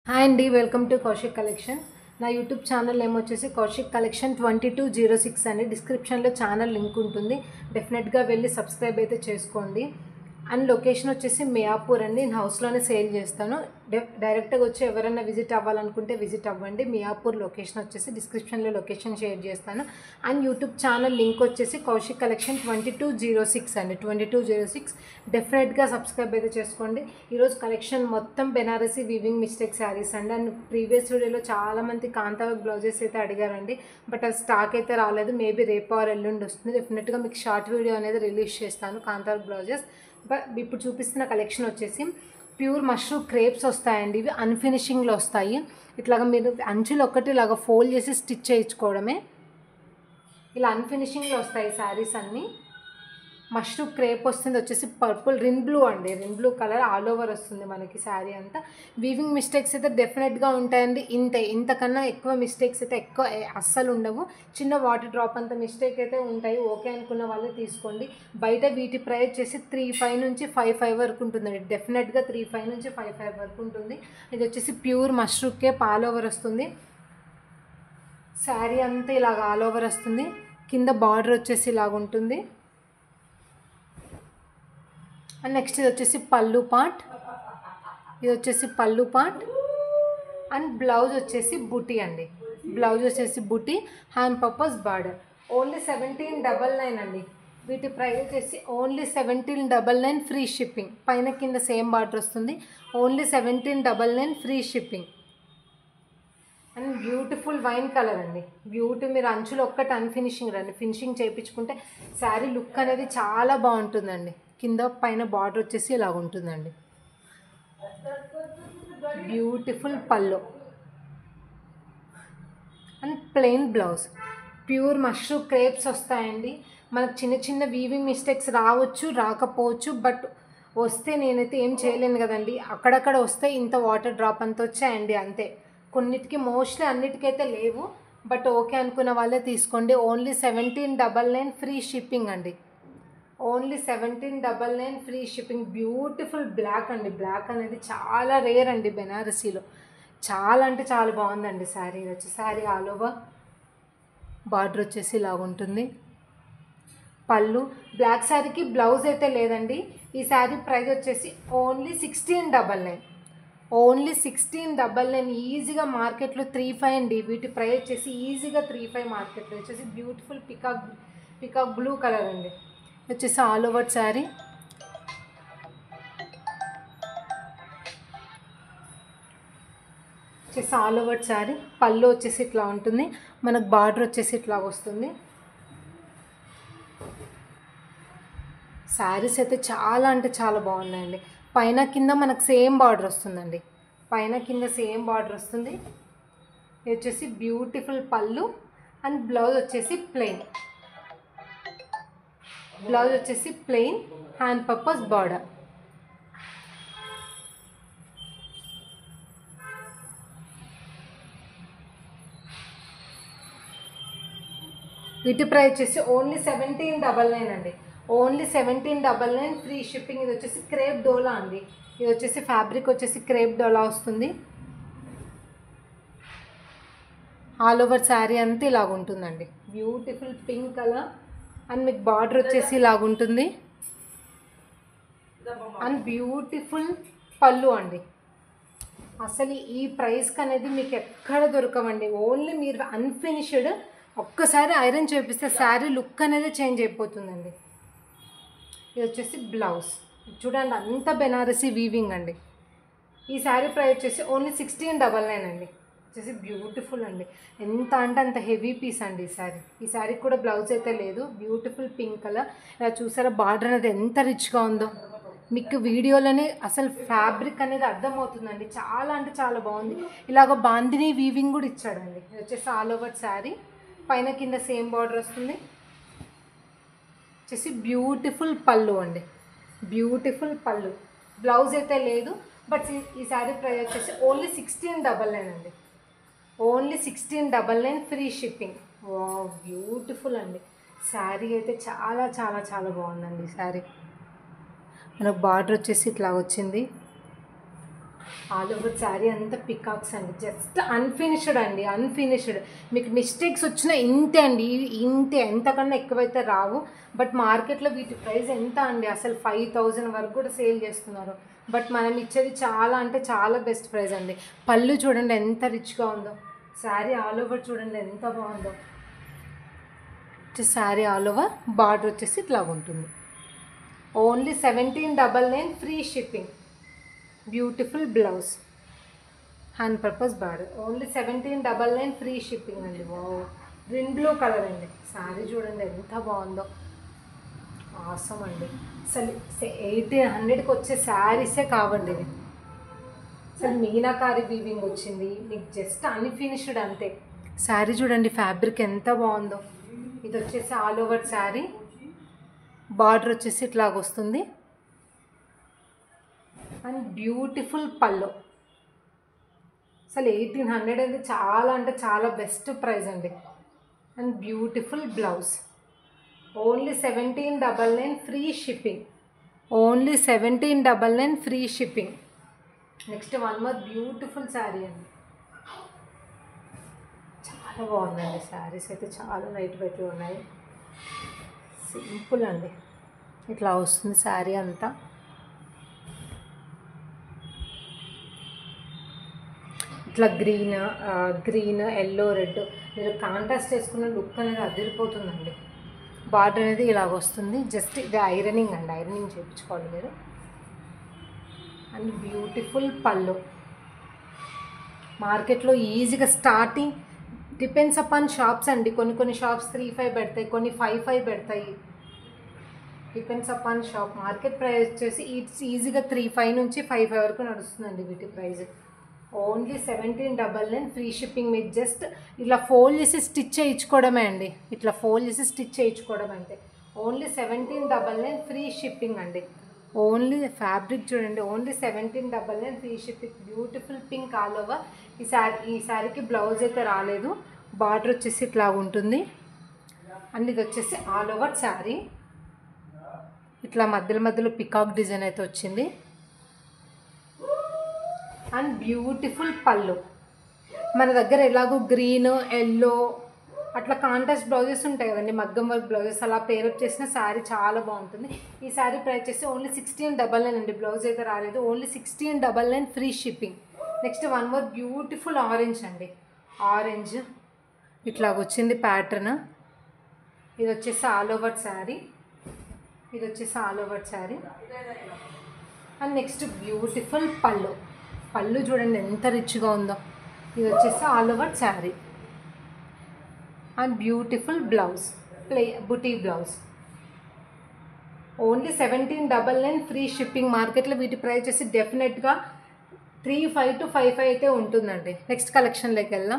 Hi అండి, welcome to Kaushik collection. నా YouTube channel name వచ్చేసి కౌశిక్ కలెక్షన్ 2206 అని డిస్క్రిప్షన్లో ఛానల్ లింక్ ఉంటుంది. డెఫినెట్గా వెళ్ళి సబ్స్క్రైబ్ అయితే చేసుకోండి. అండ్ లొకేషన్ వచ్చేసి మియాపూర్ అండి. నేను హౌస్లోనే సేల్ చేస్తాను. డైరెక్ట్గా వచ్చి ఎవరైనా విజిట్ అవ్వాలనుకుంటే విజిట్ అవ్వండి. మియాపూర్ లొకేషన్ వచ్చేసి డిస్క్రిప్షన్లో లొకేషన్ షేర్ చేస్తాను. అండ్ యూట్యూబ్ ఛానల్ లింక్ వచ్చేసి కౌశిక్ కలెక్షన్ 2206 అండి. 2206 డెఫినెట్గా సబ్స్క్రైబ్ అయితే చేసుకోండి. ఈరోజు కలెక్షన్ మొత్తం బెనారసీ వీవింగ్ మిస్టేక్ శారీస్ అండి. అండ్ ప్రీవియస్ వీడియోలో చాలామంది కాంతావర్క్ బ్లౌజెస్ అయితే అడిగారండి. బట్ అది స్టాక్ అయితే రాలేదు. మేబీ రేపు ఆర్ ఎల్లుండి వస్తుంది. డెఫినెట్గా మీకు షార్ట్ వీడియో అనేది రిలీజ్ చేస్తాను కాంతావర్క్ బ్లౌజెస్. బట్ ఇప్పుడు చూపిస్తున్న కలెక్షన్ వచ్చేసి ప్యూర్ మష్రూమ్ క్రేప్స్ వస్తాయండి. ఇవి అన్ఫినిషింగ్లో వస్తాయి. ఇట్లాగా మీరు అంచులు ఒక్కటి ఇలాగా ఫోల్డ్ చేసి స్టిచ్ చేయించుకోవడమే. ఇలా అన్ఫినిషింగ్లో వస్తాయి శారీస్ అన్నీ. మష్రూమ్ క్రేప్ వస్తుంది వచ్చేసి పర్పుల్ రిన్ బ్లూ అండి. Rin blue colour all over వస్తుంది మనకి శారీ అంతా. వీవింగ్ మిస్టేక్స్ అయితే డెఫినెట్గా ఉంటాయండి. ఇంతకన్నా ఎక్కువ మిస్టేక్స్ అయితే ఎక్కువ అస్సలు ఉండవు. చిన్న వాటర్ డ్రాప్ అంత మిస్టేక్ అయితే ఉంటాయి. ఓకే అనుకున్న వాళ్ళే తీసుకోండి. బయట వీటి ప్రైస్ వచ్చేసి 35 నుంచి 55 వరకు ఉంటుందండి. డెఫినెట్గా 35 నుంచి 55 వరకు ఉంటుంది. ఇది వచ్చేసి pure mushroom Cape all over వస్తుంది. శారీ అంతా ఇలాగ ఆల్ ఓవర్ వస్తుంది. కింద బార్డర్ వచ్చేసి ఇలాగ ఉంటుంది. అండ్ నెక్స్ట్ ఇది వచ్చేసి పళ్ళు పార్ట్. ఇది వచ్చేసి పళ్ళు పార్ట్. అండ్ బ్లౌజ్ వచ్చేసి బుటీ అండి. బ్లౌజ్ వచ్చేసి బుటీ, హ్యాండ్ పర్పస్ బార్డర్. ఓన్లీ 1799 అండి. వీటి ప్రైస్ వచ్చేసి ఓన్లీ 1799 ఫ్రీ షిప్పింగ్. పైన కింద సేమ్ బార్డర్ వస్తుంది. Only 1799 free shipping. And beautiful wine colour అండి. మీరు అంచులు ఒక్కటి అన్ఫినిషింగ్ రండి. ఫినిషింగ్ చేయించుకుంటే శారీ లుక్ అనేది చాలా బాగుంటుందండి. కింద పైన బార్డర్ వచ్చేసి ఇలా ఉంటుందండి. బ్యూటిఫుల్ పళ్ళు and plain blouse. Pure mushroom crepes వస్తాయండి. మనకు చిన్న చిన్న వీవింగ్ మిస్టేక్స్ రావచ్చు, రాకపోవచ్చు. బట్ వస్తే నేనైతే ఏం చేయలేను కదండి. అక్కడక్కడ వస్తే ఇంత వాటర్ డ్రాప్ అంత వచ్చాయండి అంతే. కొన్నిటికి మోస్ట్లీ అన్నిటికైతే లేవు. బట్ ఓకే అనుకున్న వాళ్ళే తీసుకోండి. ఓన్లీ 1799 ఫ్రీ షిప్పింగ్ అండి. Only 1799 free shipping. Beautiful black అండి. బ్లాక్ అనేది చాలా రేర్ అండి బెనారసీలో. చాలా అంటే చాలా బాగుందండి శారీ. వచ్చి శారీ ఆల్ ఓవర్ బార్డర్ వచ్చేసి ఇలాగ ఉంటుంది. పళ్ళు బ్లాక్ శారీకి బ్లౌజ్ అయితే లేదండి. ఈ శారీ ప్రైస్ వచ్చేసి ఓన్లీ 1699. ఓన్లీ 1699. ఈజీగా మార్కెట్లో 35 అండి. వీటి ప్రైస్ వచ్చేసి ఈజీగా 35 మార్కెట్లో. వచ్చేసి బ్యూటిఫుల్ పికాక్ బ్లూ కలర్ అండి. వచ్చేసి ఆల్ ఓవర్ శారీ. వచ్చేసి ఆల్ ఓవర్ శారీ. పళ్ళు వచ్చేసి ఇట్లా ఉంటుంది. మనకు బార్డర్ వచ్చేసి ఇట్లా వస్తుంది. శారీస్ అయితే చాలా అంటే చాలా బాగున్నాయండి. పైన కింద మనకు సేమ్ బార్డర్ వస్తుందండి. పైన కింద సేమ్ బార్డర్ వస్తుంది. ఇది వచ్చేసి బ్యూటిఫుల్ పళ్ళు. అండ్ బ్లౌజ్ వచ్చేసి ప్లెయిన్. బ్లౌజ్ వచ్చేసి ప్లెయిన్, హ్యాండ్ పర్పస్ బార్డర్. వీటి ప్రైస్ వచ్చేసి ఓన్లీ 1799 అండి. Only 1799 free shipping. ఇది వచ్చేసి క్రేప్ డోలా అండి. ఇది వచ్చేసి ఫ్యాబ్రిక్ వచ్చేసి క్రేప్ డోలా వస్తుంది. ఆల్ ఓవర్ శారీ అంతా ఇలాగ ఉంటుందండి. Beautiful pink colour. అండ్ మీకు బార్డర్ వచ్చేసి ఇలాగ ఉంటుంది. అండ్ బ్యూటిఫుల్ పళ్ళు అండి. అసలు ఈ ప్రైస్కి అనేది మీకు ఎక్కడ దొరకవండి. ఓన్లీ మీరు అన్ఫినిష్డ్ ఒక్కసారి ఐరన్ చేపిస్తే శారీ లుక్ అనేది చేంజ్ అయిపోతుందండి. ఇది వచ్చేసి బ్లౌజ్. చూడండి అంత బెనారసీ వీవింగ్ అండి. ఈ శారీ ప్రైస్ వచ్చేసి ఓన్లీ 1699 అండి. వచ్చేసి బ్యూటిఫుల్ అండి. ఎంత అంటే అంత హెవీ పీస్ అండి ఈ శారీ. ఈ శారీకి కూడా బ్లౌజ్ అయితే లేదు. Beautiful pink colour. ఇలా చూసారా బార్డర్ అనేది ఎంత రిచ్గా ఉందో. మీకు వీడియోలోనే అసలు ఫ్యాబ్రిక్ అనేది అర్థమవుతుందండి. చాలా అంటే చాలా బాగుంది. ఇలాగ బాందిని వీవింగ్ కూడా ఇచ్చాడండి. ఇది వచ్చేసి ఆల్ ఓవర్ శారీ. పైన కింద సేమ్ బార్డర్ వస్తుంది. వచ్చేసి బ్యూటిఫుల్ పళ్ళు అండి. బ్యూటిఫుల్ పళ్ళు. బ్లౌజ్ అయితే లేదు. బట్ ఈ శారీ ప్రైస్ వచ్చేసి ఓన్లీ 1699 అండి. Only 1699 free shipping. Wow beautiful అండి. శారీ అయితే చాలా చాలా చాలా బాగుందండి. శారీ మనకు బార్డర్ వచ్చేసి ఇట్లా వచ్చింది. ఆల్ ఓవర్ శారీ అంతా పికాక్స్ అండి, జస్ట్ అన్ఫినిష్డ్ అండి, అన్ఫినిష్డ్. మీకు మిస్టేక్స్ వచ్చినా ఇంతే అండి, ఇంతే, ఎంతకన్నా ఎక్కువైతే రావు. బట్ మార్కెట్లో వీటి ప్రైస్ ఎంత అండి, అసలు 5000 వరకు కూడా సేల్ చేస్తున్నారు. బట్ మనం ఇచ్చేది చాలా అంటే చాలా బెస్ట్ ప్రైస్ అండి. పళ్ళు చూడండి ఎంత రిచ్గా ఉందో, శారీ ఆల్ ఓవర్ చూడండి ఎంత బాగుందో. శారీ ఆల్ ఓవర్ బార్డర్ వచ్చేసి ఇట్లా ఉంటుంది. Only 1799 free shipping. Beautiful blouse, hand purpose border. Only 1799 free shipping అండి. గ్రీన్ బ్లూ కలర్ అండి. శారీ చూడండి ఎంత బాగుందో, ఆసమ్ అండి. అసలు 1800కి వచ్చే శారీసే కావండి ఇవి. అసలు మీనాకారి వీవింగ్ వచ్చింది మీకు, జస్ట్ అన్ఫినిష్డ్ అంతే. శారీ చూడండి ఫ్యాబ్రిక్ ఎంత బాగుందో. ఇది వచ్చేసి ఆల్ ఓవర్ శారీ, బార్డర్ వచ్చేసి ఇట్లాగ వస్తుంది. అండ్ బ్యూటిఫుల్ పళ్ళు. అసలు 1800 అంటే చాలా బెస్ట్ ప్రైస్ అండి. And beautiful blouse. Only 1799 free shipping. Only 1799 free shipping. Next one more beautiful sari అండి. చాలా బాగుందండి, శారీస్ అయితే చాలా లైట్ వెయిట్ ఉన్నాయి. సింపుల్ అండి, ఇట్లా వస్తుంది శారీ అంతా. ఇట్లా గ్రీన్ ఎల్లో రెడ్ మీరు కాంట్రాస్ట్ వేసుకున్న లుక్ అనేది అదిరిపోతుందండి. బార్డర్ అనేది ఇలాగ వస్తుంది. జస్ట్ ఇది ఐరనింగ్ అండి, ఐరనింగ్ చేయించుకోవాలి మీరు. అండ్ బ్యూటిఫుల్ పళ్ళు. మార్కెట్లో ఈజీగా స్టార్టింగ్ డిపెండ్స్ అపాన్ షాప్స్ అండి. కొన్ని షాప్స్ 3,500 పెడతాయి, కొన్ని 5,500 పెడతాయి. Depends upon shop. Market price వచ్చేసి ఈజీగా 3,500 నుంచి 5,500 వరకు నడుస్తుందండి వీటి ప్రైస్. Only 1799 free shipping. మీరు జస్ట్ ఇట్లా ఫోల్డ్ చేసి స్టిచ్ చేయించుకోవడమే అండి, ఇట్లా ఫోల్డ్ చేసి స్టిచ్ చేయించుకోవడం అంతే. ఓన్లీ 1799 ఫ్రీ షిప్పింగ్ అండి. ఓన్లీ ఫ్యాబ్రిక్ చూడండి, only 1799 free shipping. Beautiful pink all over. ఈ శారీకి బ్లౌజ్ అయితే రాలేదు, బార్డర్ వచ్చేసి ఇట్లా ఉంటుంది. అండ్ ఇది వచ్చేసి ఆల్ ఓవర్ శారీ, ఇట్లా మధ్యలో పికాక్ డిజైన్ అయితే వచ్చింది. అండ్ బ్యూటిఫుల్ పళ్ళు. మన దగ్గర ఎలాగో గ్రీన్ ఎల్లో అట్లా కాంట్రాస్ట్ బ్లౌజెస్ ఉంటాయి కదండి, మగ్గం వర్క్ బ్లౌజెస్, అలా పేరప్ చేసిన శారీ చాలా బాగుంటుంది. ఈ శారీ ప్రైస్ చేస్తే ఓన్లీ 1699 అండి. బ్లౌజ్ అయితే రాలేదు, only 1699 free shipping. Next one more beautiful orange అండి. ఆరెంజ్ ఇట్లాగ వచ్చింది ప్యాటర్న్. ఇది వచ్చేసి ఆల్ ఓవర్ శారీ, ఇది వచ్చేసి all over sari. And next beautiful పళ్ళు. పళ్ళు చూడండి ఎంత రిచ్గా ఉందో. ఇది వచ్చేసి all over sari. And beautiful blouse, buti blouse. Only 1799 free shipping. మార్కెట్లో వీటి ప్రైస్ వచ్చేసి డెఫినెట్గా 3,500 to 5,500 అయితే ఉంటుందండి. నెక్స్ట్ కలెక్షన్లోకి వెళ్దాం.